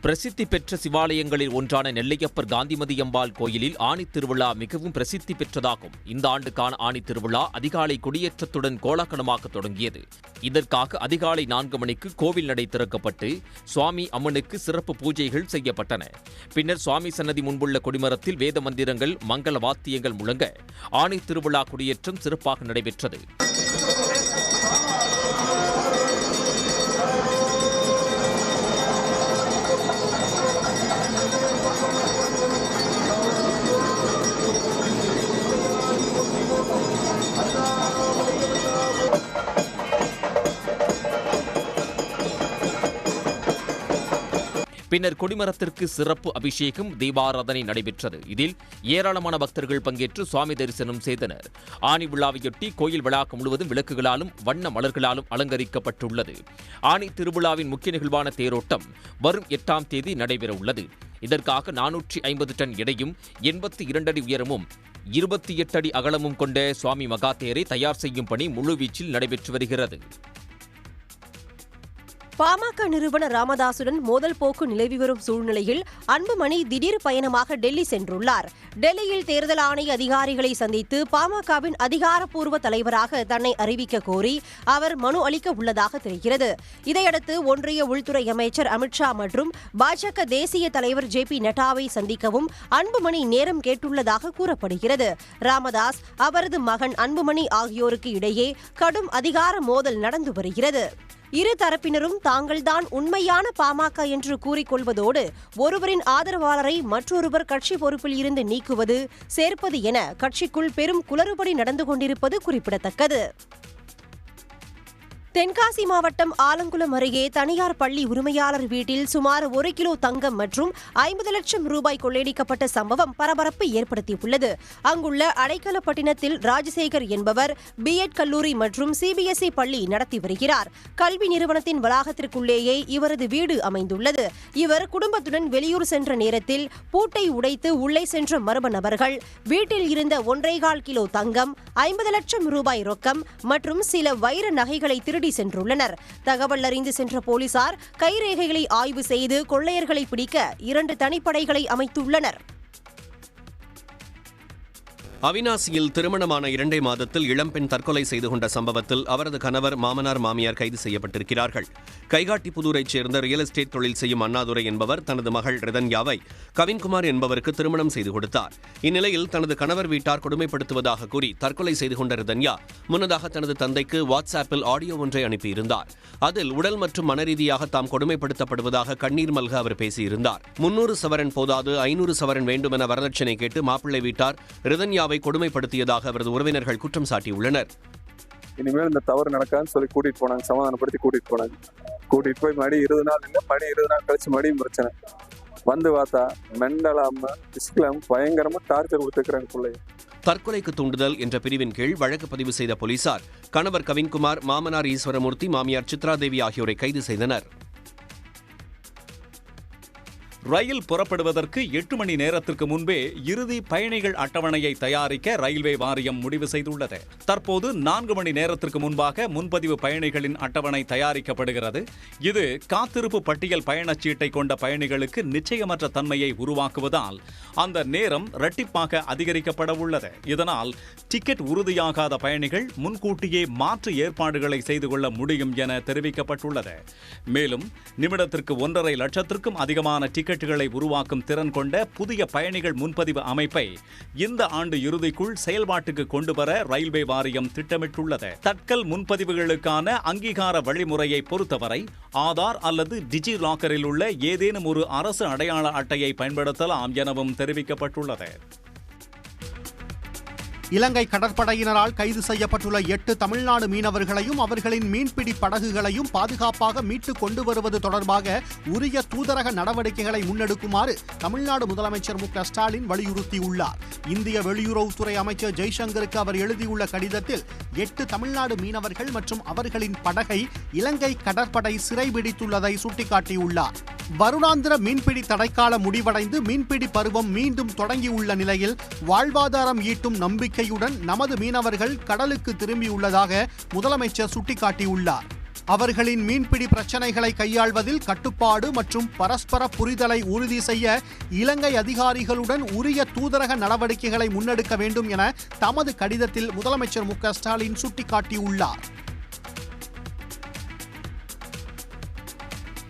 பிரசித்தி பெற்ற சிவாலயங்களில் ஒன்றான நெல்லையப்பர் காந்திமதி அம்பாள் கோயிலில் ஆணி திருவிழா மிகவும் பிரசித்தி பெற்றதாகும். இந்த ஆண்டுக்கான ஆணி திருவிழா அதிகாலை கொடியேற்றத்துடன் கோலாகலமாக தொடங்கியது. இதற்காக அதிகாலை 4 மணிக்கு கோவில் நடை திறக்கப்பட்டு சுவாமி அம்மனுக்கு சிறப்பு பூஜைகள் செய்யப்பட்டன. பின்னர் சுவாமி சன்னதி முன்புள்ள கொடிமரத்தில் வேத மந்திரங்கள், மங்கள வாத்தியங்கள் முழங்க ஆணி திருவிழா கொடியேற்றம் சிறப்பாக நடைபெற்றது. பின்னர் கொடிமரத்திற்கு சிறப்பு அபிஷேகம், தீபாராதனை நடைபெற்றது. இதில் ஏராளமான பக்தர்கள் பங்கேற்று சுவாமி தரிசனம் செய்தனர். ஆணி விழாவையொட்டி கோயில் வளாகம் முழுவதும் விளக்குகளாலும் வண்ண மலர்களாலும் அலங்கரிக்கப்பட்டுள்ளது. ஆணி திருவிழாவின் முக்கிய நிகழ்வான தேரோட்டம் வரும் 8ஆம் தேதி நடைபெறவுள்ளது. இதற்காக 450 டன் எடையும் 82 அடி உயரமும் 28 அடி அகலமும் கொண்ட சுவாமி மகா தேரை தயார் செய்யும் பணி முழுவீச்சில் நடைபெற்று வருகிறது. பாமக நிறுவனர் ராமதாசுடன் மோதல் போக்கு நிலவி வரும் சூழ்நிலையில் அன்புமணி திடீர் பயணமாக டெல்லி சென்றுள்ளார். டெல்லியில் தேர்தல் ஆணைய அதிகாரிகளை சந்தித்து பாமகவின் அதிகாரப்பூர்வ தலைவராக தன்னை அறிவிக்க கோரி அவர் மனு அளிக்க உள்ளதாக தெரிகிறது. இதையடுத்து ஒன்றிய உள்துறை அமைச்சர் அமித்ஷா மற்றும் பாஜக தேசிய தலைவர் JP நட்டாவை சந்திக்கவும் அன்புமணி நேரம் கேட்டுள்ளதாக கூறப்படுகிறது. ராமதாஸ், அவரது மகன் அன்புமணி ஆகியோருக்கு இடையே கடும் அதிகார மோதல் நடந்து வருகிறது. இரு தரப்பினரும் தாங்கள்தான் உண்மையான பாமக என்று கூறிக்கொள்வதோடு ஒருவரின் ஆதரவாளரை மற்றொருவர் கட்சி பொறுப்பில் இருந்து நீக்குவது, சேர்ப்பது என கட்சிக்குள் பெரும் குளறுபடி நடந்து கொண்டிருப்பது குறிப்பிடத்தக்கது. தென்காசி மாவட்டம் ஆலங்குளம் அருகே தனியார் பள்ளி உரிமையாளர் வீட்டில் சுமார் 1 கிலோ தங்கம் மற்றும் 50 லட்சம் ரூபாய் கொள்ளையடிக்கப்பட்ட சம்பவம் பரபரப்பு ஏற்படுத்தியுள்ளது. அங்குள்ள அடைக்கலப்பட்டினத்தில் ராஜசேகர் என்பவர் B.Ed கல்லூரி மற்றும் CBSE பள்ளி நடத்தி வருகிறார். கல்வி நிறுவனத்தின் வளாகத்திற்குள்ளேயே இவரது வீடு அமைந்துள்ளது. இவர் குடும்பத்துடன் வெளியூர் சென்ற நேரத்தில் பூட்டை உடைத்து உள்ளே சென்ற மர்ம நபர்கள் வீட்டில் இருந்த 1.25 கிலோ தங்கம், 50 லட்சம் ரூபாய் ரொக்கம் மற்றும் சில வைர நகைகளை திருடி சென்றுள்ளனர். தகவல் அறிந்து சென்ற போலீசார் கைரேகைகளை ஆய்வு செய்து கொள்ளையர்களை பிடிக்க 2 தனிப்படைகளை அமைத்துள்ளனர். அவிநாசியில் திருமணமான 2 மாதத்தில் இளம்பெண் தற்கொலை செய்து கொண்ட சம்பவத்தில் அவரது கணவர், மாமனார், மாமியார் கைது செய்யப்பட்டிருக்கிறார்கள். கைகாட்டிப்புதூரைச் சேர்ந்த ரியல் எஸ்டேட் தொழில் செய்யும் அண்ணாதுரை என்பவர் தனது மகள் ரிதன்யாவை கவின்குமார் என்பவருக்கு திருமணம் செய்து கொடுத்தார். இந்நிலையில் தனது கணவர் வீட்டார் கொடுமைப்படுத்துவதாக கூறி தற்கொலை செய்து கொண்ட ரிதன்யா முன்னதாக தனது தந்தைக்கு வாட்ஸ்ஆப்பில் ஆடியோ ஒன்றை அனுப்பியிருந்தார். அதில் உடல் மற்றும் மனரீதியாக தாம் கொடுமைப்படுத்தப்படுவதாக கண்ணீர் மல்க அவர் பேசியிருந்தார். 300 சவரன் போதாது, 500 சவரன் வேண்டும் என வரதட்சணை கேட்டு மாப்பிள்ளை வீட்டார் ரிதன்யா கொடுமைப்படுத்தியதாக அவரது உறவினர்கள் குற்றம் சாட்டியுள்ளனர். இனிமேல் இந்த தவறு நடக்காதுன்னு சொல்லி கூட்டிட்டு போனாங்க, சமாதானப்படுத்தி கூட்டிட்டு போனாங்க. கூட்டிட்டு போய் மறுபடியும் 20 நாள் இல்லை, மறுபடியும் 20 நாள் கழிச்சு மறுபடியும் பிரச்சனை வந்து பார்த்தா மெண்டலாம இஸ்லாம் பயங்கரமா டார்ச்சர் கொடுத்துக்கிறாங்க பிள்ளைங்க. தற்கொலைக்கு தூண்டுதல் என்ற பிரிவின் கீழ் வழக்கு பதிவு செய்த போலீசார் கணவர் கவின்குமார், மாமனார் ஈஸ்வரமூர்த்தி, மாமியார் சித்ராதேவி ஆகியோரை கைது செய்தனர். ரயில் புறப்படுவதற்கு 8 மணி நேரத்திற்கு முன்பே இறுதி பயணிகள் அட்டவணையை தயாரிக்க ரயில்வே வாரியம் முடிவு செய்துள்ளது. தற்போது 4 மணி நேரத்திற்கு முன்பாக முன்பதிவு பயணிகளின் அட்டவணை தயாரிக்கப்படுகிறது. இது காத்திருப்பு பட்டியல் பயணச்சீட்டை கொண்ட பயணிகளுக்கு நிச்சயமற்ற தன்மையை உருவாக்குவதால் அந்த நேரம் இரட்டிப்பாக அதிகரிக்கப்பட உள்ளது. இதனால் டிக்கெட் உறுதியாகாத பயணிகள் முன்கூட்டியே மாற்று ஏற்பாடுகளை செய்து கொள்ள முடியும் என தெரிவிக்கப்பட்டுள்ளது. மேலும் நிமிடத்திற்கு 1.5 லட்சத்திற்கும் அதிகமான டிக்கெட்டுகளை உருவாக்கும் திறன் கொண்ட புதிய பயணிகள் முன்பதிவு அமைப்பை இந்த ஆண்டு இறுதிக்குள் செயல்பாட்டுக்கு கொண்டுவர ரயில்வே வாரியம் திட்டமிட்டுள்ளது. தட்கல் முன்பதிவுகளுக்கான அங்கீகார வழிமுறையை பொறுத்தவரை ஆதார் அல்லது டிஜி லாக்கரில் உள்ள ஏதேனும் ஒரு அரசு அடையாள அட்டையை பயன்படுத்தலாம் எனவும் தெரிவிக்கப்பட்டுள்ளது. இலங்கை கடற்படையினரால் கைது செய்யப்பட்டுள்ள 8 தமிழ்நாடு மீனவர்களையும் அவர்களின் மீன்பிடி படகுகளையும் பாதுகாப்பாக மீட்டுக் கொண்டு வருவது தொடர்பாக உரிய தூதரக நடவடிக்கைகளை முன்னெடுக்குமாறு தமிழ்நாடு முதலமைச்சர் மு.க. ஸ்டாலின் வலியுறுத்தியுள்ளார். இந்திய வெளியுறவுத்துறை அமைச்சர் ஜெய்சங்கருக்கு அவர் எழுதியுள்ள கடிதத்தில் 8 தமிழ்நாடு மீனவர்கள் மற்றும் அவர்களின் படகை இலங்கை கடற்படை சிறைபிடித்துள்ளதை சுட்டிக்காட்டியுள்ளார். வருடாந்திர மீன்பிடி தடைக்கால முடிவடைந்து மீன்பிடி பருவம் மீண்டும் தொடங்கியுள்ள நிலையில் வாழ்வாதாரம் ஈட்டும் நம்பிக்கையுடன் நமது மீனவர்கள் கடலுக்கு திரும்பியுள்ளதாக முதலமைச்சர் சுட்டிக்காட்டியுள்ளார். அவர்களின் மீன்பிடி பிரச்சினைகளை கையாள்வதில் கட்டுப்பாடு மற்றும் பரஸ்பர புரிதலை உறுதி செய்ய இலங்கை அதிகாரிகளுடன் உரிய தூதரக நடவடிக்கைகளை முன்னெடுக்க வேண்டும் என தமது கடிதத்தில் முதலமைச்சர் மு.க. ஸ்டாலின் சுட்டிக்காட்டியுள்ளார்.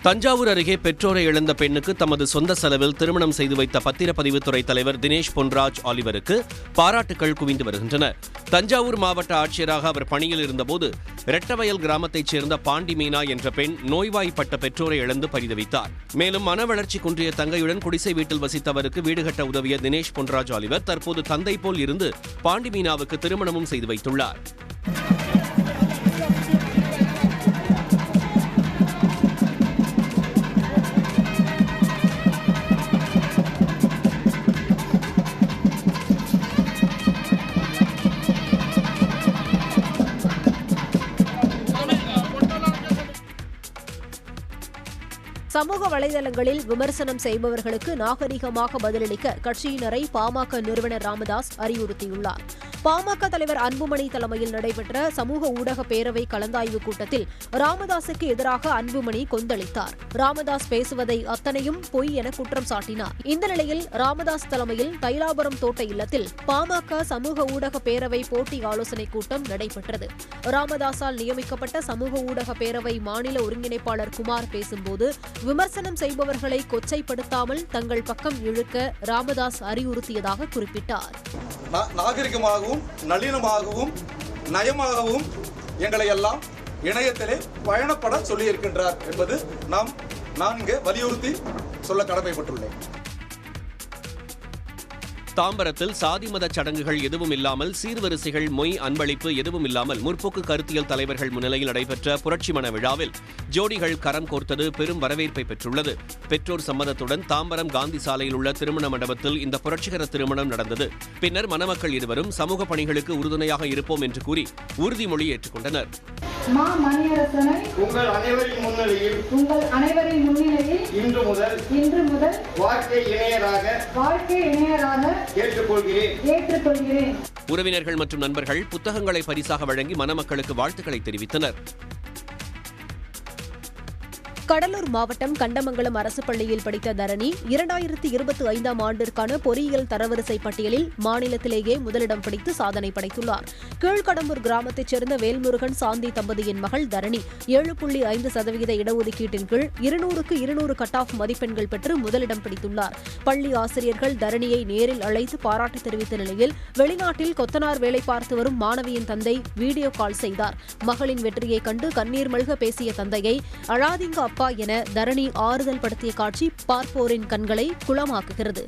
தஞ்சாவூர் அருகே பெற்றோரை இழந்த பெண்ணுக்கு தமது சொந்த செலவில் திருமணம் செய்து வைத்த பத்திரப்பதிவுத்துறை தலைவர் தினேஷ் பொன்ராஜ் ஆலிவருக்கு பாராட்டுகள் குவிந்து வருகின்றன. தஞ்சாவூர் மாவட்ட ஆட்சியராக அவர் பணியில் இருந்தபோது ரெட்டவயல் கிராமத்தைச் சேர்ந்த பாண்டி மீனா என்ற பெண் நோய்வாய்ப்பட்ட பெற்றோரை இழந்து பரிதவித்தார். மேலும் மன வளர்ச்சி குன்றிய தங்கையுடன் குடிசை வீட்டில் வசித்தவருக்கு வீடு கட்ட உதவிய தினேஷ் பொன்ராஜ் ஆலிவர் தற்போது தந்தை போல் இருந்து பாண்டி மீனாவுக்கு திருமணமும் செய்து வைத்துள்ளார். சமூக வலைதளங்களில் விமர்சனம் செய்பவர்களுக்கு நாகரிகமாக பதிலளிக்க கட்சியினரை பாமக நிறுவனர் ராமதாஸ் அறிவுறுத்தியுள்ளார். பாமக தலைவர் அன்புமணி தலைமையில் நடைபெற்ற சமூக ஊடக பேரவை கலந்தாய்வு கூட்டத்தில் ராமதாசுக்கு எதிராக அன்புமணி கொந்தளித்தார். ராமதாஸ் பேசுவதை அத்தனையும் பொய் என குற்றம் சாட்டினார். இந்த நிலையில் ராமதாஸ் தலைமையில் தைலாபுரம் தோட்ட இல்லத்தில் பாமக சமூக ஊடக பேரவை போட்டி ஆலோசனைக் கூட்டம் நடைபெற்றது. ராமதாஸால் நியமிக்கப்பட்ட சமூக ஊடக பேரவை மாநில ஒருங்கிணைப்பாளர் குமார் பேசும்போது விமர்சனம் செய்பவர்களை கொச்சைப்படுத்தாமல் தங்கள் பக்கம் இழுக்க ராமதாஸ் அறிவுறுத்தியதாக குறிப்பிட்டார். நாகரிகமாகவும் நளினமாகவும் நயமாகவும் எங்களை எல்லாம் இணையத்திலே பயணப்பட சொல்லியிருக்கின்றார் என்பது நான் இங்கே வலியுறுத்தி சொல்ல கடமைப்பட்டுள்ளேன். தாம்பரத்தில் சாதி மத சடங்குகள் எதுவும் இல்லாமல் சீர்வரிசைகள் மொய் அன்பளிப்பு எதுவும் இல்லாமல் முற்போக்கு கருத்தியல் தலைவர்கள் முன்னிலையில் நடைபெற்ற புரட்சி மன விழாவில் ஜோடிகள் கரம் கோர்த்தது பெரும் வரவேற்பை பெற்றுள்ளது. பெற்றோர் சம்மதத்துடன் தாம்பரம் காந்தி சாலையில் உள்ள திருமண மண்டபத்தில் இந்த புரட்சிகர திருமணம் நடந்தது. பின்னர் மணமக்கள் இருவரும் சமூக பணிகளுக்கு உறுதுணையாக இருப்போம் என்று கூறி உறுதிமொழி ஏற்றுக்கொண்டனர். உங்கள் அனைவரின் முன்னிலையில் இன்று முதல் வாழ்க்கை இணையராக ஏற்றுக்கொள்கிறேன். உறவினர்கள் மற்றும் நண்பர்கள் புத்தகங்களை பரிசாக வழங்கி மணமக்களுக்கு வாழ்த்துக்களை தெரிவித்தனர். கடலூர் மாவட்டம் கண்டமங்கலம் அரசு பள்ளியில் படித்த தரணி 2025ஆம் ஆண்டிற்கான பொறியியல் தரவரிசை பட்டியலில் மாநிலத்திலேயே முதலிடம் பிடித்து சாதனை படைத்துள்ளார். கீழ்கடம்பூர் கிராமத்தைச் சேர்ந்த வேல்முருகன் சாந்தி தம்பதியின் மகள் தரணி 7.5% இடஒதுக்கீட்டின் கீழ் 200க்கு 200 கட் ஆஃப் மதிப்பெண்கள் பெற்று முதலிடம் பிடித்துள்ளார். பள்ளி ஆசிரியர்கள் தரணியை நேரில் அழைத்து பாராட்டு தெரிவித்த நிலையில் வெளிநாட்டில் கொத்தனார் வேலை பார்த்து வரும் மாணவியின் தந்தை வீடியோ கால் செய்தார். மகளின் வெற்றியை கண்டு கண்ணீர் மல்க பேசிய தந்தையை அழாதீங்க அப்பா என தரணி ஆறுதல் படுத்திய காட்சி பார்ப்போரின் கண்களை குளமாக்குகிறது.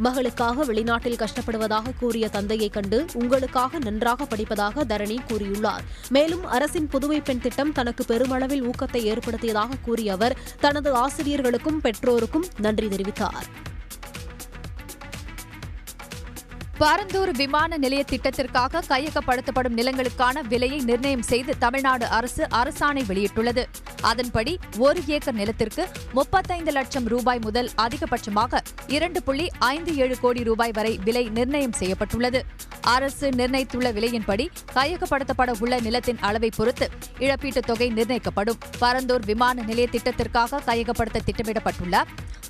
மகளுக்காக வெளிநாட்டில் கஷ்டப்படுவதாக கூறிய தந்தையை கண்டு உங்களுக்காக நன்றாக படிப்பதாக தரணி கூறியுள்ளார். மேலும் அரசின் புதுமை பெண் திட்டம் தனக்கு பெருமளவில் ஊக்கத்தை ஏற்படுத்தியதாக கூறிய அவர் தனது ஆசிரியர்களுக்கும் பெற்றோருக்கும் நன்றி தெரிவித்தார். பரந்தூர் விமான நிலைய திட்டத்திற்காக கையகப்படுத்தப்படும் நிலங்களுக்கான விலையை நிர்ணயம் செய்து தமிழ்நாடு அரசு அரசாணை வெளியிட்டுள்ளது. அதன்படி 1 ஏக்கர் நிலத்திற்கு 35 லட்சம் ரூபாய் முதல் அதிகபட்சமாக 2.57 கோடி ரூபாய் வரை விலை நிர்ணயம் செய்யப்பட்டுள்ளது. அரசு நிர்ணயித்துள்ள விலையின்படி கையகப்படுத்தப்பட உள்ள நிலத்தின் அளவை பொறுத்து இழப்பீட்டுத் தொகை நிர்ணயிக்கப்படும். பரந்தூர் விமான நிலைய திட்டத்திற்காக கையகப்படுத்த திட்டமிடப்பட்டுள்ள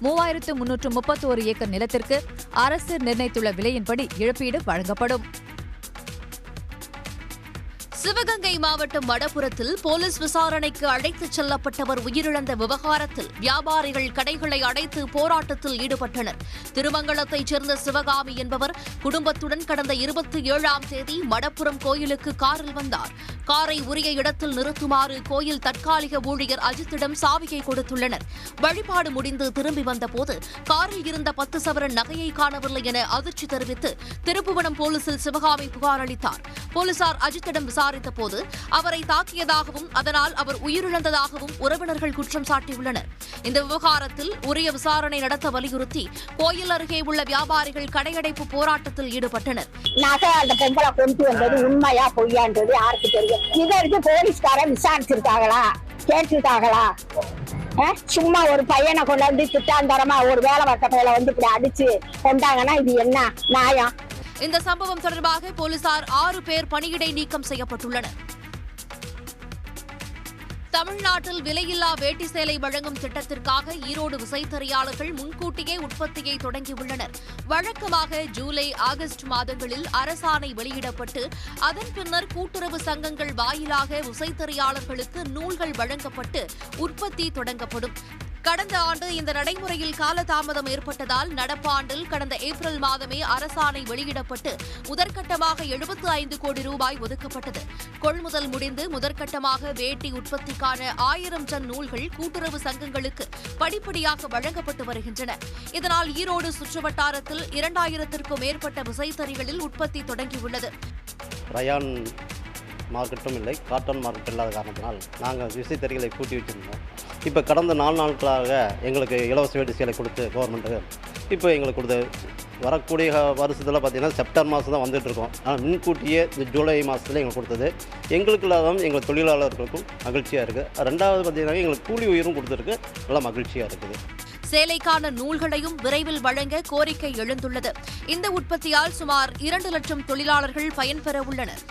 3331 ஏக்கர் நிலத்திற்கு அரசு நிர்ணயித்துள்ள விலையின்படி இழப்பீடு வழங்கப்படும். சிவகங்கை மாவட்டம் மடப்புரத்தில் போலீஸ் விசாரணைக்கு அழைத்துச் செல்லப்பட்டவர் உயிரிழந்த விவகாரத்தில் வியாபாரிகள் கடைகளை அடைத்து போராட்டத்தில் ஈடுபட்டனர். திருமங்கலத்தைச் சேர்ந்த சிவகாமி என்பவர் குடும்பத்துடன் கடந்த 27ஆம் தேதி மடப்புரம் கோயிலுக்கு காரில் வந்தார். காரை உரிய இடத்தில் நிறுத்துமாறு கோயில் தற்காலிக ஊழியர் அஜித்திடம் சாவியை கொடுத்துள்ளனர். வழிபாடு முடிந்து திரும்பி வந்தபோது காரில் இருந்த 10 சவரன் நகையை காணவில்லை என அதிர்ச்சி தெரிவித்து திருப்புவனம் போலீசில் சிவகாமி புகார் அளித்தார். போலீசார் அஜித்திடம் விசாரித்து விசாரித்த போது அவரை தாக்கியதாகவும் அதனால் அவர் உயிரிழந்ததாகவும் உறவினர்கள் குற்றம் சாட்டியுள்ளனர். இந்த விவகாரத்தில் உரிய விசாரணை நடத்த வலியுறுத்தி கோயில் அருகே உள்ள வியாபாரிகள் கடையடைப்பு போராட்டத்தில் ஈடுபட்டனர். அந்த பொம்பளை கொண்டு வந்தது உண்மையா பொய்யான்றது யாருக்கு தெரியும்? இதற்கு போலீஸ்காரன் விசாரிச்சிருக்காங்களா, கேட்டிருக்காங்களா? சும்மா ஒரு பையனை கொண்டாந்து திட்டாந்தரமா ஒரு வேலை வட்ட பையில வந்து இப்படி அடிச்சு கொண்டாங்கன்னா இது என்ன நியாயம்? இந்த சம்பவம் தொடர்பாக போலீசார் 6 பேர் பணியிடை நீக்கம் செய்யப்பட்டுள்ளனர். தமிழ்நாட்டில் விலையில்லா வேட்டி சேலை வழங்கும் திட்டத்திற்காக ஈரோடு விசைத்தறியாளர்கள் முன்கூட்டியே உற்பத்தியை தொடங்கியுள்ளனர். வழக்கமாக ஜூலை, ஆகஸ்ட் மாதங்களில் அரசாணை வெளியிடப்பட்டு அதன் பின்னர் கூட்டுறவு சங்கங்கள் வாயிலாக விசைத்தறியாளர்களுக்கு நூல்கள் வழங்கப்பட்டு உற்பத்தி தொடங்கப்படும். கடந்த ஆண்டு இந்த நடைமுறையில் காலதாமதம் ஏற்பட்டதால் நடப்பாண்டில் கடந்த ஏப்ரல் மாதமே அரசாணை வெளியிடப்பட்டு முதற்கட்டமாக 75 கோடி ரூபாய் ஒதுக்கப்பட்டது. கொள்முதல் முடிந்து முதற்கட்டமாக வேட்டி உற்பத்திக்கான 1000 டன் நூல்கள் கூட்டுறவு சங்கங்களுக்கு படிப்படியாக வழங்கப்பட்டு வருகின்றன. இதனால் ஈரோடு சுற்றுவட்டாரத்தில் 2000த்திற்கும் மேற்பட்ட விசைத்தறிகளில் உற்பத்தி தொடங்கியுள்ளது. ரயான் மார்க்கெட்டும் இல்லை, காட்டன் மார்க்கெட் இல்லாத காரணத்தினால் நாங்கள் விசைத்தறிகளை பூட்டி வச்சுருந்தோம். இப்போ கடந்த 4 நாட்களாக எங்களுக்கு இலவச வேட்டி சேலை கொடுத்து கவர்மெண்ட்டு இப்போ எங்களுக்கு கொடுத்த வரக்கூடிய வருஷத்தில் பார்த்திங்கன்னா செப்டம்பர் மாதம் தான் வந்துட்டுருக்கோம். ஆனால் முன்கூட்டியே இந்த ஜூலை மாதத்தில் எங்களுக்கு கொடுத்தது எங்களுக்கு இல்லாத எங்கள் தொழிலாளர்களுக்கும் மகிழ்ச்சியாக இருக்குது. ரெண்டாவது பார்த்திங்கன்னா எங்களுக்கு கூலி உயரும் கொடுத்துருக்கு, நல்லா மகிழ்ச்சியாக இருக்குது. சேலைக்கான நூல்களையும் விரைவில் வழங்க கோரிக்கை எழுந்துள்ளது. இந்த உற்பத்தியால் சுமார் 2 லட்சம் தொழிலாளர்கள் பயன்பெற உள்ளனர்.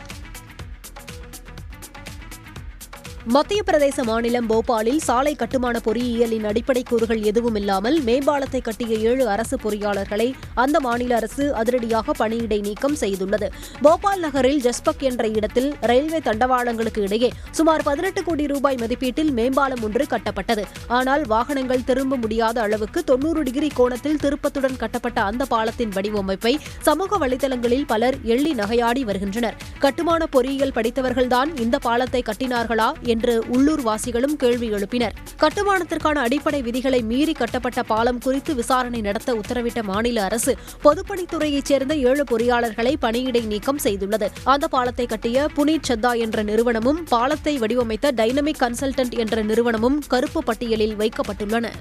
மத்திய பிரதேச மாநிலம் போபாலில் சாலை கட்டுமான பொறியியலின் அடிப்படை கூறுகள் எதுவும் இல்லாமல் மேம்பாலத்தை கட்டிய 7 அரசு பொறியாளர்களை அந்த மாநில அரசு அதிரடியாக பணியிடை நீக்கம் செய்துள்ளது. போபால் நகரில் ஜஸ்பக் என்ற இடத்தில் ரயில்வே தண்டவாளங்களுக்கு இடையே சுமார் 18 கோடி ரூபாய் மதிப்பீட்டில் மேம்பாலம் ஒன்று கட்டப்பட்டது. ஆனால் வாகனங்கள் திரும்ப முடியாத அளவுக்கு 90 டிகிரி கோணத்தில் திருப்பத்துடன் கட்டப்பட்ட அந்த பாலத்தின் வடிவமைப்பை சமூக வலைதளங்களில் பலர் எள்ளி நகையாடி வருகின்றனர். கட்டுமான பொறியியல் படித்தவர்கள்தான் இந்த பாலத்தை கட்டினார்களா என்று உள்ளூர் வாசிகளும் கேள்வி எழுப்பினர். கட்டுமானத்திற்கான அடிப்படை விதிகளை மீறி கட்டப்பட்ட பாலம் குறித்து விசாரணை நடத்த உத்தரவிட்ட மாநில அரசு பொதுப்பணித்துறையைச் சேர்ந்த 7 பொறியாளர்களை பணியிடை நீக்கம் செய்துள்ளது. அந்த பாலத்தை கட்டிய புனீத் சத்தா என்ற நிறுவனமும் பாலத்தை வடிவமைத்த டைனமிக் கன்சல்டன்ட் என்ற நிறுவனமும் கருப்பு பட்டியலில் வைக்கப்பட்டுள்ளன.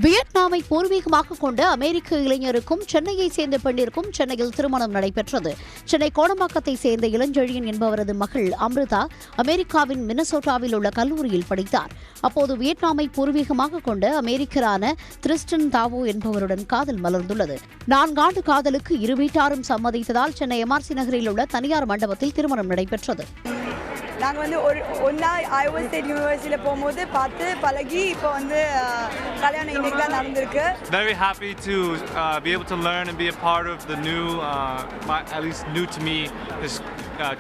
வியட்நாமை பூர்வீகமாக கொண்ட அமெரிக்க இளைஞருக்கும் சென்னையை சேர்ந்த பெண்ணிற்கும் சென்னையில் திருமணம் நடைபெற்றது. சென்னை கோடம்பாக்கத்தை சேர்ந்த இளஞ்செழியன் என்பவரது மகள் அம்ருதா அமெரிக்காவின் மினசோட்டாவில் உள்ள கல்லூரியில் படித்தார். அப்போது வியட்நாமை பூர்வீகமாக கொண்ட அமெரிக்கரான திரிஸ்டன் தாவோ என்பவருடன் காதல் மலர்ந்துள்ளது. 4 ஆண்டு காதலுக்கு இரு வீட்டாரும் சம்மதித்ததால் சென்னை MRC நகரில் உள்ள தனியார் மண்டபத்தில் திருமணம் நடைபெற்றது. நாங்கள் வந்து ஒன்றா ஐஓவா ஸ்டேட் யூனிவர்சிட்டியில் போகும்போது பார்த்து பழகி இப்போ வந்து கல்யாணம் இன்னைக்கு தான் நடந்திருக்கு. Very happy to be able to learn and be a part of the new, at least new to me, this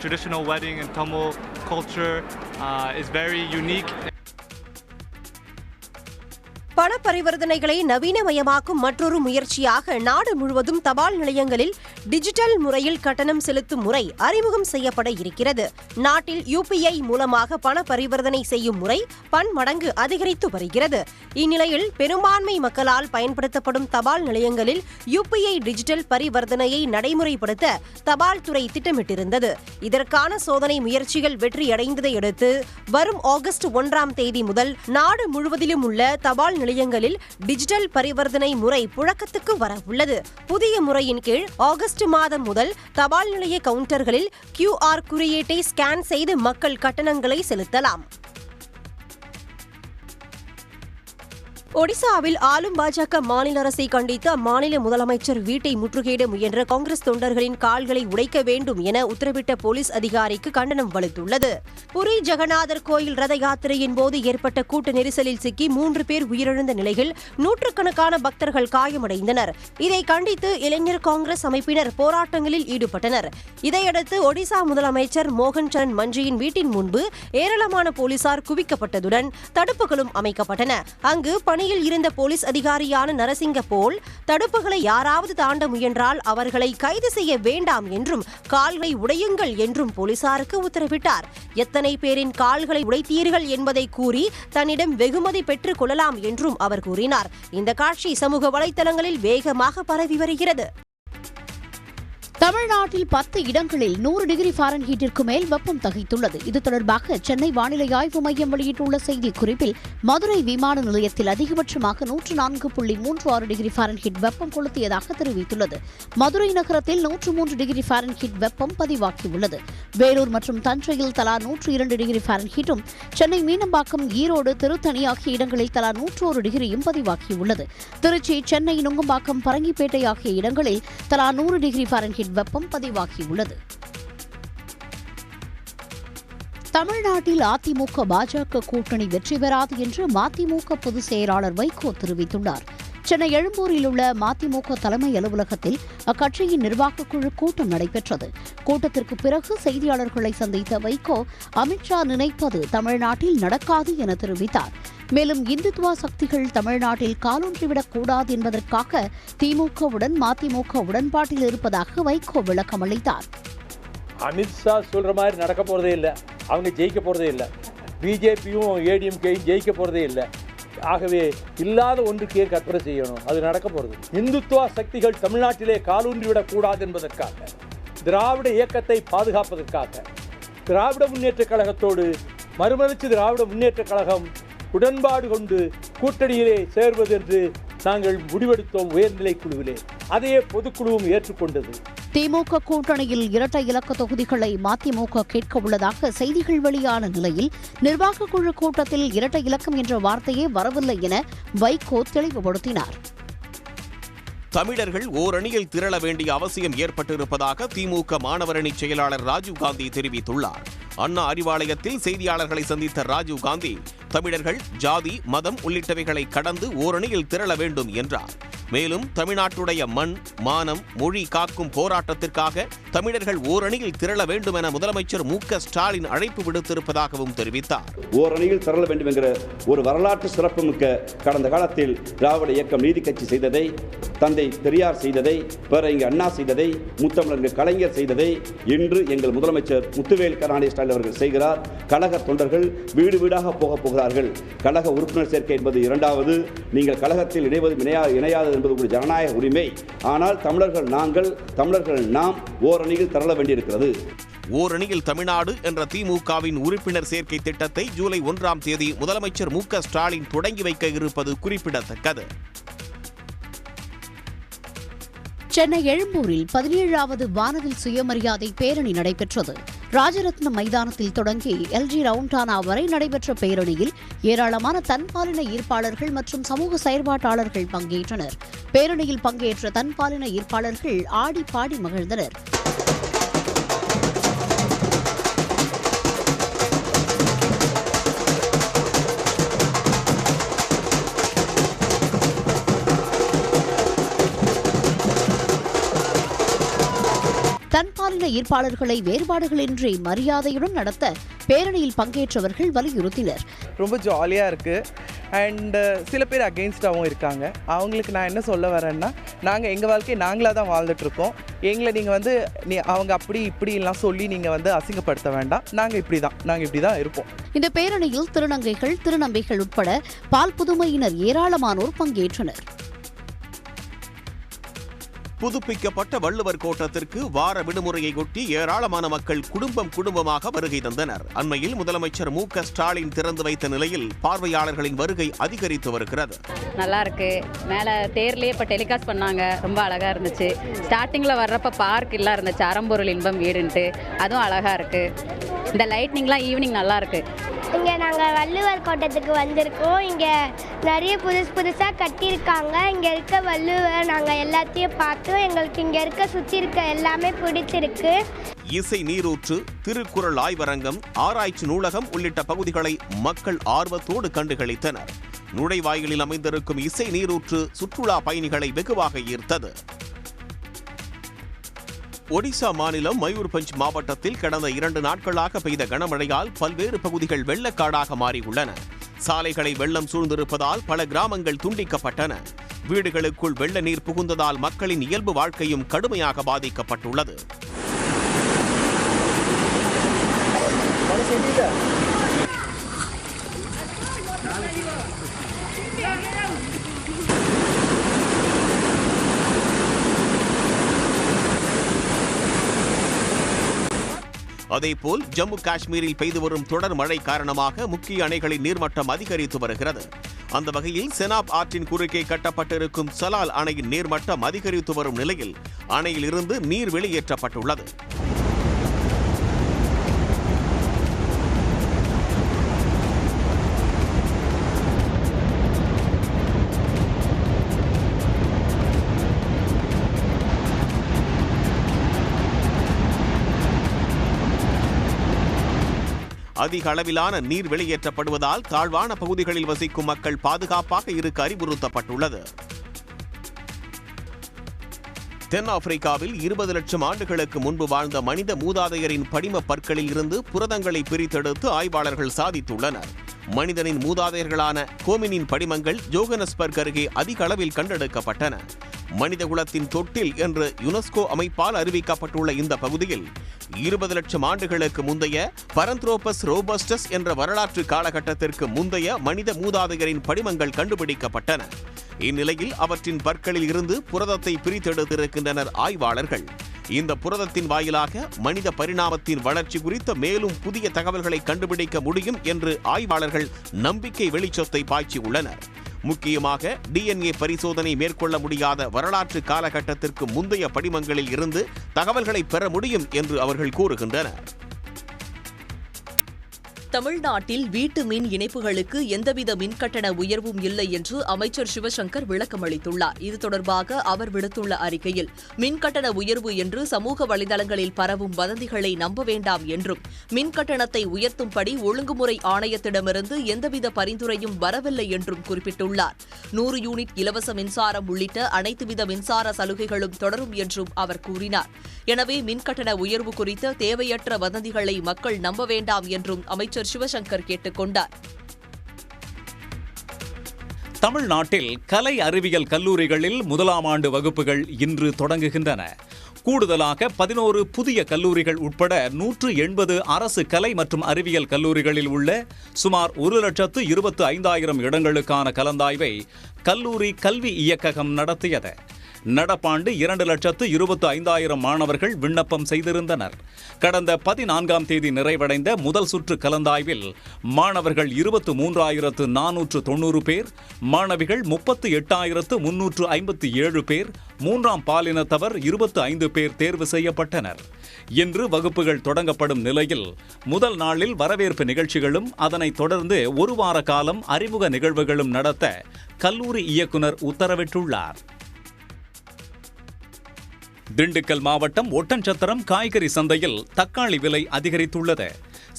traditional wedding and Tamil culture is very unique. பண பரிவர்த்தனைகளை நவீனமயமாக்கும் மற்றொரு முயற்சியாக நாடு முழுவதும் தபால் நிலையங்களில் டிஜிட்டல் முறையில் கட்டணம் செலுத்தும் முறை அறிமுகம் செய்யப்பட இருக்கிறது. நாட்டில் UPI மூலமாக பண பரிவர்த்தனை செய்யும் முறை பன்மடங்கு அதிகரித்து வருகிறது. இந்நிலையில் பெரும்பான்மை மக்களால் பயன்படுத்தப்படும் தபால் நிலையங்களில் UPI டிஜிட்டல் பரிவர்த்தனையை நடைமுறைப்படுத்த தபால் துறை திட்டமிட்டிருந்தது. இதற்கான சோதனை முயற்சிகள் வெற்றியடைந்ததை அடுத்து வரும் ஆகஸ்ட் 1ஆம் தேதி முதல் நாடு முழுவதிலும் உள்ள தபால் நிலையங்களில் டிஜிட்டல் பரிவர்த்தனை முறை புழக்கத்துக்கு வர உள்ளது. புதிய முறையின் கீழ் ஆகஸ்ட் மாதம் முதல் தபால் நிலைய கவுண்டர்களில் QR குறியீட்டை ஸ்கேன் செய்து மக்கள் கட்டணங்களை செலுத்தலாம். ஒடிசாவில் ஆளும் பாஜக மாநில அரசை கண்டித்து அம்மாநில முதலமைச்சர் வீட்டை முற்றுகையிட முயன்ற காங்கிரஸ் தொண்டர்களின் கால்களை உடைக்க வேண்டும் என உத்தரவிட்ட போலீஸ் அதிகாரிக்கு கண்டனம் வலுத்துள்ளது. புரி ஜெகநாதர் கோயில் ரத யாத்திரையின் போது ஏற்பட்ட கூட்ட நெரிசலில் சிக்கி 3 பேர் உயிரிழந்த நிலையில் நூற்றுக்கணக்கான பக்தர்கள் காயமடைந்தனர். இதை கண்டித்து இளைஞர் காங்கிரஸ் அமைப்பினர் போராட்டங்களில் ஈடுபட்டனர். இதையடுத்து ஒடிசா முதலமைச்சர் மோகன் சரண் மஞ்சியின் வீட்டின் முன்பு ஏராளமான போலீசார் குவிக்கப்பட்டதுடன் தடுப்புகளும் அமைக்கப்பட்டன. அங்கு இருந்த போலீஸ் அதிகாரியான நரசிங்க போல் தடுப்புகளை யாராவது தாண்ட முயன்றால் அவர்களை கைது செய்ய வேண்டாம் என்றும் கால்களை உடையுங்கள் என்றும் போலீசாருக்கு உத்தரவிட்டார். எத்தனை பேரின் கால்களை உடைத்தீர்கள் என்பதை கூறி தன்னிடம் வெகுமதி பெற்றுக் கொள்ளலாம் என்றும் அவர் கூறினார். இந்த காட்சி சமூக வலைதளங்களில் வேகமாக பரவி வருகிறது. தமிழ்நாட்டில் 10 இடங்களில் 100 டிகிரி ஃபாரன்ஹீட்டிற்கு மேல் வெப்பம் தகித்துள்ளது. இது தொடர்பாக சென்னை வானிலை ஆய்வு மையம் வெளியிட்டுள்ள செய்திக்குறிப்பில் மதுரை விமான நிலையத்தில் அதிகபட்சமாக 104.36 டிகிரி ஃபாரன்ஹீட் வெப்பம் கொளுத்தியதாக தெரிவித்துள்ளது. மதுரை நகரத்தில் 103 டிகிரி ஃபாரன்ஹீட் வெப்பம் பதிவாகியுள்ளது. வேலூர் மற்றும் தஞ்சையில் தலா 102 டிகிரி ஃபாரன்ஹீட்டும், சென்னை மீனம்பாக்கம், ஈரோடு, திருத்தணி ஆகிய இடங்களில் தலா 101 டிகிரியும் பதிவாகியுள்ளது. திருச்சி, சென்னை, நுங்கம்பாக்கம், பரங்கிப்பேட்டை ஆகிய இடங்களில் தலா 100 டிகிரி ஃபாரன்ஹீட் வெப்பம் பதிவாகியுள்ளது. தமிழ்நாட்டில் அதிமுக பாஜக கூட்டணி வெற்றி பெறாது என்று மதிமுக பொதுச் செயலாளர் வைகோ தெரிவித்துள்ளார். சென்னை எழும்பூரில் உள்ள மதிமுக தலைமை அலுவலகத்தில் அக்கட்சியின் நிர்வாகக் குழு கூட்டம் நடைபெற்றது. கூட்டத்திற்கு பிறகு செய்தியாளர்களை சந்தித்த வைகோ, அமித்ஷா நினைப்பது தமிழ்நாட்டில் நடக்காது என தெரிவித்தார். மேலும் இந்துத்துவா சக்திகள் தமிழ்நாட்டில் காலூன்றிவிடக் கூடாது என்பதற்காக திமுகவுடன் மதிமுக உடன்பாட்டில் இருப்பதாக வைகோ விளக்கம் அளித்தார். அமித்ஷா சொல்ற மாதிரி நடக்க போறதே இல்லை, அவங்க ஜெயிக்க போறதே இல்லை, பிஜேபியும் ஏடிஎம்கேயும் ஜெயிக்க போறதே இல்லை. ஆகவே இல்லாத ஒன்றுக்கே கற்பனை செய்யணும், அது நடக்க போறது. இந்துத்துவா சக்திகள் தமிழ்நாட்டிலே காலூன்றிவிடக் கூடாது என்பதற்காக, திராவிட இயக்கத்தை பாதுகாப்பதற்காக திராவிட முன்னேற்றக் கழகத்தோடு மறுமலர்ச்சி திராவிட முன்னேற்றக் கழகம் உடன்பாடு கொண்டு கூட்டணியிலே சேர்வது என்று நாங்கள் முடிவெடுத்தோம் உயர்நிலை குழுவிலே. அதையே பொதுக்குழுவும் ஏற்றுக்கொண்டது. திமுக கூட்டணியில் இரட்டை இலக்க தொகுதிகளை மதிமுக கேட்க உள்ளதாக செய்திகள் வெளியான நிலையில் நிர்வாகக் குழு கூட்டத்தில் இரட்டை இலக்கம் என்ற வார்த்தையே வரவில்லை என வைகோ தெளிவுபடுத்தினார். தமிழர்கள் ஓரணியில் திரள வேண்டிய அவசியம் ஏற்பட்டிருப்பதாக திமுக மாணவரணி செயலாளர் ராஜீவ்காந்தி தெரிவித்துள்ளார். அண்ணா அறிவாலயத்தில் செய்தியாளர்களை சந்தித்த ராஜீவ்காந்தி, தமிழர்கள் ஜாதி, மதம் உள்ளிட்டவைகளை கடந்து ஓரணியில் திரள வேண்டும் என்றார். மேலும் தமிழ்நாட்டுடைய மண், மானம், மொழி காக்கும் போராட்டத்திற்காக தமிழர்கள் ஓரணியில் திரள வேண்டும் என முதலமைச்சர் மு.க. ஸ்டாலின் அழைப்பு விடுத்திருப்பதாகவும் தெரிவித்தார். ஓரணியில் திரள வேண்டும் என்கிற ஒரு வரலாற்று சிறப்புமிக்க கடந்த காலத்தில் திராவிட இயக்கம் நீதி கட்சி செய்ததை, தந்தை பெரியார் செய்ததை, பேரறிஞர் அண்ணா செய்ததை, முத்தமிழர் கலைஞர் செய்ததை இன்று எங்கள் முதலமைச்சர் முத்துவேல் கருணாநிதி ஸ்டாலின் அவர்கள் செய்கிறார். கழக தொண்டர்கள் வீடு வீடாக போகிறார்கள். கழக உறுப்பினர் சேர்க்கை என்பது இரண்டாவது. நீங்கள் கழகத்தில் இணையாது என்பது ஒரு ஜனநாயக உரிமை. ஆனால் தமிழர்கள் நாம் ஓரணியில் திரள வேண்டியிருக்கிறது. ஓரணியில் தமிழ்நாடு என்ற திமுகவின் உறுப்பினர் சேர்க்கை திட்டத்தை ஜூலை 1ஆம் தேதி முதலமைச்சர் மு.க. ஸ்டாலின் தொடங்கி வைக்க இருப்பது குறிப்பிடத்தக்கது. சென்னை எழும்பூரில் 17வது வானவில் சுயமரியாதை பேரணி நடைபெற்றது. ராஜரத்னம் மைதானத்தில் தொடங்கி எல்ஜி ரவுண்டானா வரை நடைபெற்ற பேரணியில் ஏராளமான தன்பாலின ஈர்ப்பாளர்கள் மற்றும் சமூக செயற்பாட்டாளர்கள் பங்கேற்றனர். பேரணியில் பங்கேற்ற தன்பாலின ஈர்ப்பாளர்கள் ஆடி பாடி மகிழ்ந்தனர். தன்பாலின ஈர்ப்பாளர்களை வேறுபாடுகளின்றி மரியாதையுடன் நடத்த பேரணியில் பங்கேற்றவர்கள் வலியுறுத்தினர். ரொம்ப ஜாலியாக இருக்குது. அண்ட் சில பேர் அகெயின்ஸ்டாகவும் இருக்காங்க. அவங்களுக்கு நான் என்ன சொல்ல வரேன்னா, நாங்கள் எங்கள் வாழ்க்கையை நாங்களாக தான் வாழ்ந்துட்டுருக்கோம். எங்களை நீங்கள் அவங்க அப்படி இப்படிலாம் சொல்லி நீங்கள் அசிங்கப்படுத்த வேண்டாம். நாங்கள் இப்படி தான் இருப்போம். இந்த பேரணியில் திருநங்கைகள், திருநம்பிகள் உட்பட பால் புதுமையினர் ஏராளமானோர் பங்கேற்றனர். புதுப்பிக்கப்பட்ட வள்ளுவர் கோட்டத்திற்கு வார விடுமுறையை ஒட்டி ஏராளமான மக்கள் குடும்பமாக வருகை தந்தனர். அண்மையில் முதலமைச்சர் மு.க. ஸ்டாலின் திறந்து வைத்த நிலையில் பார்வையாளர்களின் வருகை அதிகரித்து வருகிறது. நல்லா இருக்கு. மேல தேர்லயே இப்ப டெலிகாஸ்ட் பண்ணாங்க, ரொம்ப அழகா இருந்துச்சு. ஸ்டார்டிங்ல வர்றப்ப பார்க் எல்லாம் இருந்துச்சு, அறம்பொருள் இன்பம் வீடுன்ட்டு, அதுவும் அழகா இருக்கு. இந்த லைட்னிங்லாம் ஈவினிங் நல்லா இருக்கு. இங்கே நாங்கள் வள்ளுவர் கோட்டத்துக்கு வந்திருக்கோம். இங்கே நிறைய புதுசாக கட்டியிருக்காங்க. இங்கே இருக்க வள்ளுவர் நாங்கள் எல்லாத்தையும் பார்த்தோம். எங்களுக்கு இங்கே சுற்றி இருக்க எல்லாமே பிடிச்சிருக்கு. இசை நீரூற்று, திருக்குறள் ஆய்வரங்கம், ஆராய்ச்சி நூலகம் உள்ளிட்ட பகுதிகளை மக்கள் ஆர்வத்தோடு கண்டுகளித்தனர். நுழைவாயிலில் அமைந்திருக்கும் இசை நீரூற்று சுற்றுலா பயணிகளை வெகுவாக ஈர்த்தது. ஒடிசா மாநிலம் மயூர்பஞ்ச் மாவட்டத்தில் கடந்த 2 நாட்களாக பெய்த கனமழையால் பல்வேறு பகுதிகள் வெள்ளக்காடாக மாறியுள்ளன. சாலைகளை வெள்ளம் சூழ்ந்திருப்பதால் பல கிராமங்கள் துண்டிக்கப்பட்டன. வீடுகளுக்குள் வெள்ள நீர் புகுந்ததால் மக்களின் இயல்பு வாழ்க்கையும் கடுமையாக பாதிக்கப்பட்டுள்ளது. அதேபோல் ஜம்மு காஷ்மீரில் பெய்து வரும் தொடர் மழை காரணமாக முக்கிய அணைகளின் நீர்மட்டம் அதிகரித்து வருகிறது. அந்த வகையில் செனாப் ஆற்றின் குறுக்கே கட்டப்பட்டிருக்கும் சலால் அணையின் நீர்மட்டம் அதிகரித்து வரும் நிலையில் அணையில் இருந்து நீர் வெளியேற்றப்பட்டுள்ளது. அதிக அளவிலான நீர் வெளியேற்றப்படுவதால் தாழ்வான பகுதிகளில் வசிக்கும் மக்கள் பாதுகாப்பாக இருக்க அறிவுறுத்தப்பட்டுள்ளது. தென்னாப்பிரிக்காவில் 20 லட்சம் ஆண்டுகளுக்கு முன்பு வாழ்ந்த மனித மூதாதையரின் படிம பற்களில் இருந்து புரதங்களை பிரித்தெடுத்து ஆய்வாளர்கள் சாதித்துள்ளனர். மனிதனின் மூதாதையர்களான ஹோமினின் படிமங்கள் ஜோகனஸ்பர்க் அருகே அதிக அளவில் கண்டெடுக்கப்பட்டன. மனித குலத்தின் தொட்டில் என்று யுனெஸ்கோ அமைப்பால் அறிவிக்கப்பட்டுள்ள இந்த பகுதியில் 20 லட்சம் ஆண்டுகளுக்கு முந்தைய பரந்த்ரோபஸ் ரோபஸ்டஸ் என்ற வரலாற்று காலகட்டத்திற்கு முந்தைய மனித மூதாதையரின் படிமங்கள் கண்டுபிடிக்கப்பட்டன. இந்நிலையில் அவற்றின் பற்களில் இருந்து புரதத்தை பிரித்தெடுத்திருக்கின்றனர் ஆய்வாளர்கள். இந்த புரதத்தின் வாயிலாக மனித பரிணாமத்தின் வளர்ச்சி குறித்த மேலும் புதிய தகவல்களை கண்டுபிடிக்க முடியும் என்று ஆய்வாளர்கள் நம்பிக்கை வெளிச்சத்தை பாய்ச்சியுள்ளனர். முக்கியமாக DNA பரிசோதனை மேற்கொள்ள முடியாத வரலாற்று காலகட்டத்திற்கு முந்தைய படிமங்களில் இருந்து தகவல்களை பெற முடியும் என்று அவர்கள் கூறுகின்றனர். தமிழ்நாட்டில் வீட்டு மின் இணைப்புகளுக்கு எந்தவித மின்கட்டண உயர்வும் இல்லை என்று அமைச்சர் சிவசங்கர் விளக்கம் அளித்துள்ளார். இது தொடர்பாக அவர் விடுத்துள்ள அறிக்கையில் மின்கட்டண உயர்வு என்று சமூக வலைதளங்களில் பரவும் வதந்திகளை நம்ப வேண்டாம் என்றும் மின்கட்டணத்தை உயர்த்தும்படி ஒழுங்குமுறை ஆணையத்திடமிருந்து எந்தவித பரிந்துரையும் வரவில்லை என்றும் குறிப்பிட்டுள்ளார். 100 யூனிட் இலவச மின்சாரம் உள்ளிட்ட அனைத்துவித மின்சார சலுகைகளும் தொடரும் என்றும் அவர் கூறினார். எனவே மின்கட்டண உயர்வு குறித்த தேவையற்ற வதந்திகளை மக்கள் நம்ப வேண்டாம் என்றும் அமைச்சர் சிவசங்கர் கேட்டுக் கொண்டார். தமிழ்நாட்டில் கலை அறிவியல் கல்லூரிகளில் 1ஆம் ஆண்டு வகுப்புகள் இன்று தொடங்குகின்றன. கூடுதலாக 11 புதிய கல்லூரிகள் உட்பட 180 அரசு கலை மற்றும் அறிவியல் கல்லூரிகளில் உள்ள சுமார் 1,25,000 இடங்களுக்கான கலந்தாய்வை கல்லூரி கல்வி இயக்ககம் நடத்தியது. நடப்பாண்டு 2,25,000 மாணவர்கள் விண்ணப்பம் செய்திருந்தனர். கடந்த 14ஆம் தேதி நிறைவடைந்த முதல் சுற்று கலந்தாய்வில் மாணவர்கள் 23,490 பேர், மாணவிகள் 38,357 பேர், 3ஆம் பாலினத்தவர் 25 பேர் தேர்வு செய்யப்பட்டனர். இன்று வகுப்புகள் தொடங்கப்படும் நிலையில் முதல் நாளில் வரவேற்பு நிகழ்ச்சிகளும் அதனைத் தொடர்ந்து ஒரு வார காலம் அறிமுக நிகழ்வுகளும் நடத்த கல்லூரி இயக்குனர் உத்தரவிட்டுள்ளார். திண்டுக்கல் மாவட்டம் ஒட்டன்சத்திரம் காய்கறி சந்தையில் தக்காளி விலை அதிகரித்துள்ளது.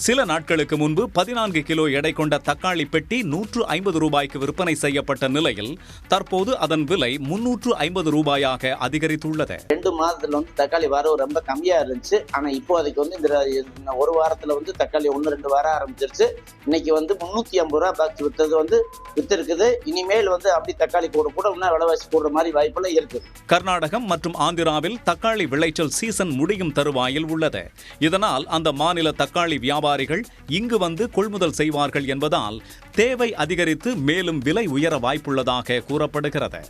சில நாட்களுக்கு முன்பு 14 கிலோ எடை கொண்ட தக்காளி பெட்டி 150 ரூபாய்க்கு விற்பனை செய்யப்பட்ட நிலையில் தற்போது அதன் விலை 350 ரூபாயாக அதிகரித்துள்ளது. 2 மாதத்துல தக்காளி வரவு ரொம்ப கம்மியா இருந்துச்சு. ஆனா இப்போ அதுக்கு இந்த ஒரு வாரத்துல தக்காளி 1-2 வாரம் ஆரம்பிச்சிருச்சு. இன்னைக்கு 350 ரூபாய் பாக்ஸ் வித்தது வித்திருக்குது. இனிமேல் அப்படி தக்காளி கூட இன்னும் விலைவாசி கூடுற மாதிரி வாய்ப்பெல்லாம் இருக்கு. கர்நாடகம் மற்றும் ஆந்திராவில் தக்காளி விளைச்சல் சீசன் முடியும் தருவாயில் உள்ளது. இதனால் அந்த மாநில தக்காளி வியாபாரிகள் இங்கு வந்து கொள்முதல் செய்வார்கள் என்பதால் தேவை அதிகரித்து மேலும் விலை உயர வாய்ப்புள்ளதாக கூறப்படுகிறது.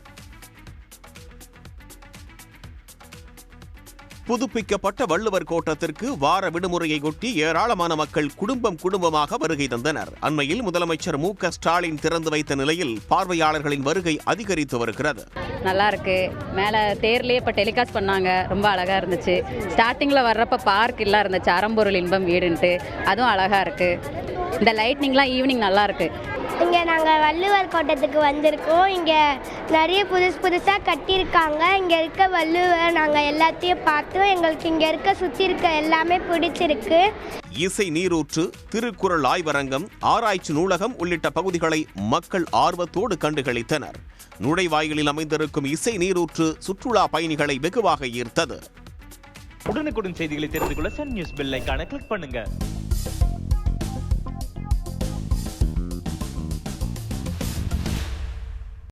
புதுப்பிக்கப்பட்ட வள்ளுவர் கோட்டத்திற்கு வார விடுமுறையை ஒட்டி ஏராளமான மக்கள் குடும்பமாக வருகை தந்தனர். அண்மையில் முதலமைச்சர் மு.க. ஸ்டாலின் திறந்து வைத்த நிலையில் பார்வையாளர்களின் வருகை அதிகரித்து வருகிறது. நல்லா இருக்கு. மேலே தேர்லேயே இப்போ டெலிகாஸ்ட் பண்ணாங்க, ரொம்ப அழகாக இருந்துச்சு. ஸ்டார்டிங்கில் வர்றப்ப பார்க் எல்லாம் இருந்துச்சு, அறம்பொருள் இன்பம் வீடுன்ட்டு, அதுவும் அழகாக இருக்கு. இந்த லைட்னிங்லாம் ஈவினிங் நல்லா இருக்கு. இங்கே நாங்கள் வள்ளுவர் கோட்டத்துக்கு வந்திருக்கோம். இங்கே நிறைய புதுசாக கட்டியிருக்காங்க. இங்கே இருக்க வள்ளுவர் நாங்கள் எல்லாத்தையும் பார்த்தோம். எங்களுக்கு இங்கே சுற்றி இருக்க எல்லாமே பிடிச்சிருக்கு. இசை நீரூற்று, திருக்குறள் ஆய்வரங்கம், ஆராய்ச்சி நூலகம் உள்ளிட்ட பகுதிகளை மக்கள் ஆர்வத்தோடு கண்டுகளித்தனர். நுழைவாயிலில் அமைந்திருக்கும் இசை நீரூற்று சுற்றுலா பயணிகளை வெகுவாக ஈர்த்தது. உடனுக்குடன் செய்திகளை தெரிந்து கொள்ள சன் நியூஸ் பெல் ஐகானை கிளிக் பண்ணுங்க.